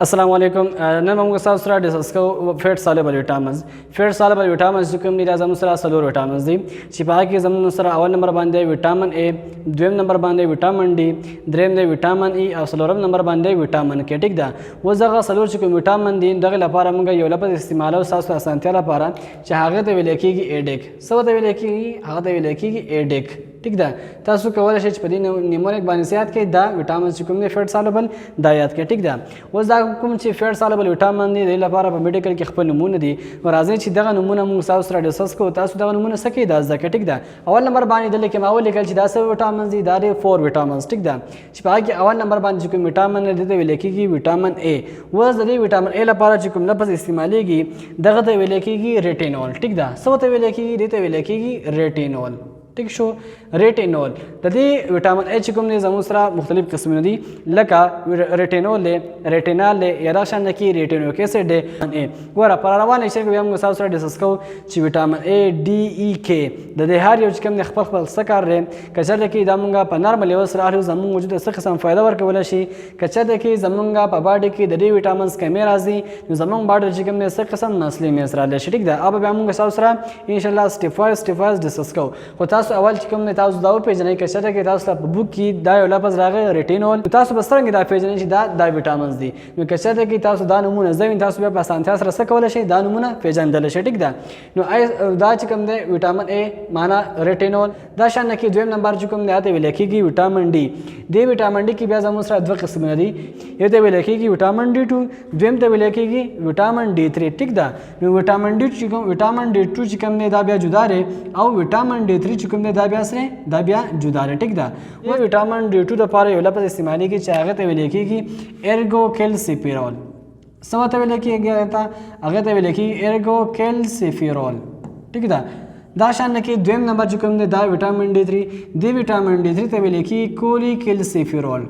السلام علیکم. نن موږ تاسو سره ډسکس کوو فیټ سالبل وټامنز. فیټ سالبل وټامنز چې کوم دي دا زموږ سره څلور وټامنز دي چې په هغه کې زموږ سره اول نمبر باندې وټامن A، دویم نمبر باندې وټامن D، دریم دی وټامن E او څلورم نمبر باندې وټامن K. ټیک ده. اوس دغه څلور چې کوم وټامن دي دغه لپاره موږ یو لفظ استعمالو تاسو اسانتیا لپاره چې هغه ته ویل کېږي ایډیک. څه ته ویل کېږي؟ هغه ته ویل کېږي ایډیک. ټیک ده. تاسو کولی شئ چې په دې نیمونیک باندې یاد کړئ دا وټامن چې کوم دی فیټ سالبل دا یاد کړئ. ټیک ده. اوس دا کوم چې فیټ سالبل وټامن دي د لپاره په میډیکل کې خپل نمونه دي. راځئ چې دغه نمونه موږ تاسو سره ډسکس کوو. تاسو دغه نمونه څه کوئ دا زده کړئ. ټیک ده. اول نمبر باندې دلته کې ما ولیکل چې دا څه وټامنز دي؟ دا دی 4 وټامنز. ټیک ده. چې په هغه کې اول نمبر باندې چې کوم وټامن دی ته ویل کېږي وټامن A. اوس د دې وټامن A لپاره چې کوم لفظ استعمالیږي دغه ته ویل کېږي ریټینول. ټیک ده. څه ته ویل کېږي؟ دې ته ویل کېږي ریټینول. ټیک شو. ریټینول د دې وټامن A چې کوم دی زموږ سره مختلف قسمونه دي لکه ریټینول دی، ریټینال دی، یا دا شان کې ریټینوک اسید دی. ګوره په روانه لیکچر کې بیا موږ تاسو سره ډسکس کوو چې وټامن A D E K د دې هر یو چې کوم دی خپل خپل څه کار دی. که چېرته کې دا موږ په نارمل لیول سره اخلو زموږ وجود ته څه قسم فایده ورکولی شي. که چېرته کې زموږ په باډي کې د دې وټامنز کمې راځي نو زموږ باډي چې کوم دی څه قسم نسلي میز رالی شي. ټیک ده. اب بیا موږ تاسو سره انشاءالله سټپ وایز ډسکس کوو. خو تاسو اول چې کوم دی تاسو دا وپېژنئ. که چېرته کې تاسو په بوک کې دا یو لفظ راغی ریټینول تاسو به څرنګه دا پېژنئ چې دا وټامنز دي. نو که چېرته کې تاسو دا نومونه زده وي تاسو بیا په اسانتیا سره څه کولی شئ دا نومونه پېژندلی شئ. ټیک ده. نو دا چې کوم دی وټامن A معنا ریټینول. دا شان کې دویم نمبر چې کوم دی هغه ته ویل کېږي وټامن D. دې وټامن D کې بیا زموږ سره دوه قسمونه دي. یو ته ویل کېږي وټامن D2، دویم ته ویل کېږي وټامن D3. ټیک ده. نو وټامن D چې کوم وټامن D2 چې کوم دی دا بیا جدا دی او وټامن D3 چې کوم دی دا بیا سره دا بیا جدا دی. ټیک ده. و وټامن D2 لپاره یو لفظ استعمالیږي چې هغه ته ویل کېږي ارګوکلسیفیرول. څه ته ویل کېږي؟ هغه ته ویل کېږي ارګوکلسیفیرول. ټیک ده. دا شان کې دویم نمبر چې کوم دی دا وټامن D3 دی وټامن D3 ته ویل کېږي کولیکلسیفیرول.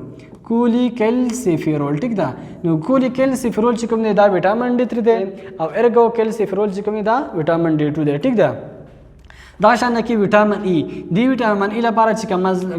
کولیکلسیفیرول. ټیک ده. نو کولیکلسیفیرول چې کوم دی دا وټامن D3 دی او ارګوکلسیفیرول چې کوم دی دا وټامن D2 دی. ټیک ده. دا شان کې وټامن E دی وټامن E لپاره چې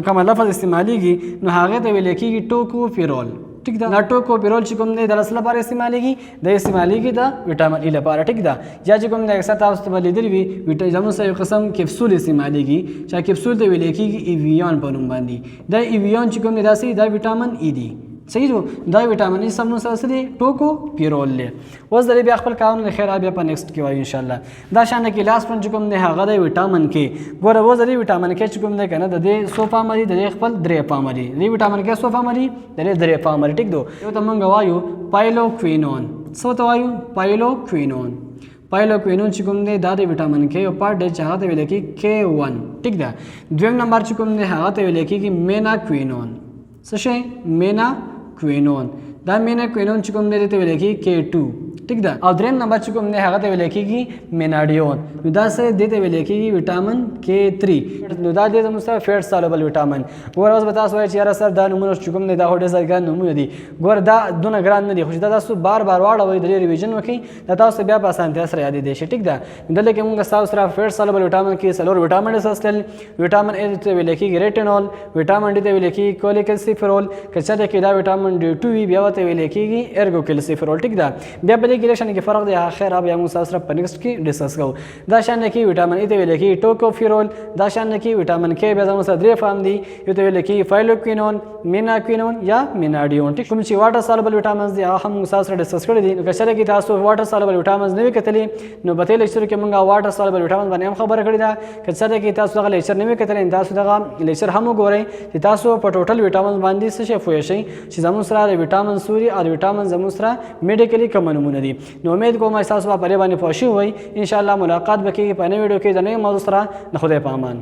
کوم لفظ استعمالیږي نو هغه ته ویل کېږي ټوکوفیرول. ټیک ده. ټوکوفیرول چې کوم دی د څه لپاره استعمالیږي؟ د استعمالیږي د وټامن E لپاره. ټیک ده. یا چې کوم دی اکثر تاسو ته لیدلی وي زموږ سره یو قسم کپسول استعمالیږي چې کپسول ته ویل کېږي ایویان په نوم باندې. دا ایویان چې کوم دی دا څه دا وټامن E دی. صحیح جو دا وټامن E سم نو سره دی ټوکوفیرول دی. اوس د بیا خپل کارونه خیر بیا په نیکسټ کې وایو ان شاء الله. دا شان کې لاس پن چې کوم دی هغه دی وټامن K. ګوره اوس د وټامن K چې کوم دی کنه د دې سو فامري د خپل درې فامري دی وټامن K سو فامري د درې فامري. ټیک دو. یو ته مونږ وایو پایلوکوینون. څه ته وایو؟ پایلوکوینون. پایلوکوینون چې کوم دی دا د وټامن K یو پارت دی چې هغه ته ویل کېږي K1. ټیک ده. دویم نمبر چې کوم دی هغه ته ویل کېږي میناکوینون. څه شی؟ میناکوینون. دا میناکوینون چې کوم دی ته ویل کېږي K2. ټیک ده. او دریم نمبر چې کوم دی هغه ته ویل کېږي میناډیون. نو دا څه دی ته ویل کېږي وټامن K3. نو دا دی زموږ سره فیټ سالبل وټامن. ګوره اوس به تاسو وایئ چې یاره سر دا نومونه چې کوم دی دا خو ډېر ګران نومونه دي. ګوره دا دونه ګران نه دي خو چې دا تاسو بار واړوئ د دې ریویژن وکړئ دا تاسو بیا په اسانتیا سره یادېدی شي. ټیک ده. دلته کې موږ تاسو سره فیټ سالبل وټامن کې څلور وټامن ډسکس کړل. وټامن A ته ویل کېږي ریټینول، وټامن D ته ویل کېږي کولیکلسیفیرول، که چېرته کې دا وټامن D2 وي بیا ورته ویل کېږي ارګوکلسیفیرول. ټیک ده. بیا په دې کې شان کې فرق دی خیر بیا موږ تاسو سره په نیکسټ کې ډسکس کوو. دا شان کې وټامن E ته ویل کېږي ټوکوفیرول. دا شان کې وټامن K بیا زموږ سره درې فارم دي. یو ته ویل کېږي فایلوکوینون، میناکوینون یا میناډیون. ټیک. کوم چې واټر سالبل وټامنز دي هغه هم موږ تاسو سره ډسکس کړي دي. نو که چېرته کې تاسو واټر سالبل وټامنز نه وي کتلي نو په دې لیکچر کې موږ واټر سالبل وټامنز باندې هم خبره کړې ده. که چېرته کې تاسو دغه لیکچر نه وي کتلي تاسو دغه لیکچر هم وګورئ چې تاسو په ټوټل وټامنز باندې څه شی پوه شئ چې زموږ سره د وټامن سوري او وټامن زموږ سره میډیکلي کوم نمونه دي. نو امید کوم تاسو په دې باندې پوه شئ وئ. ان شاء الله ملاقات به کېږي په نوې ویډیو کې د نوې موضوع سره. د خدای په امان.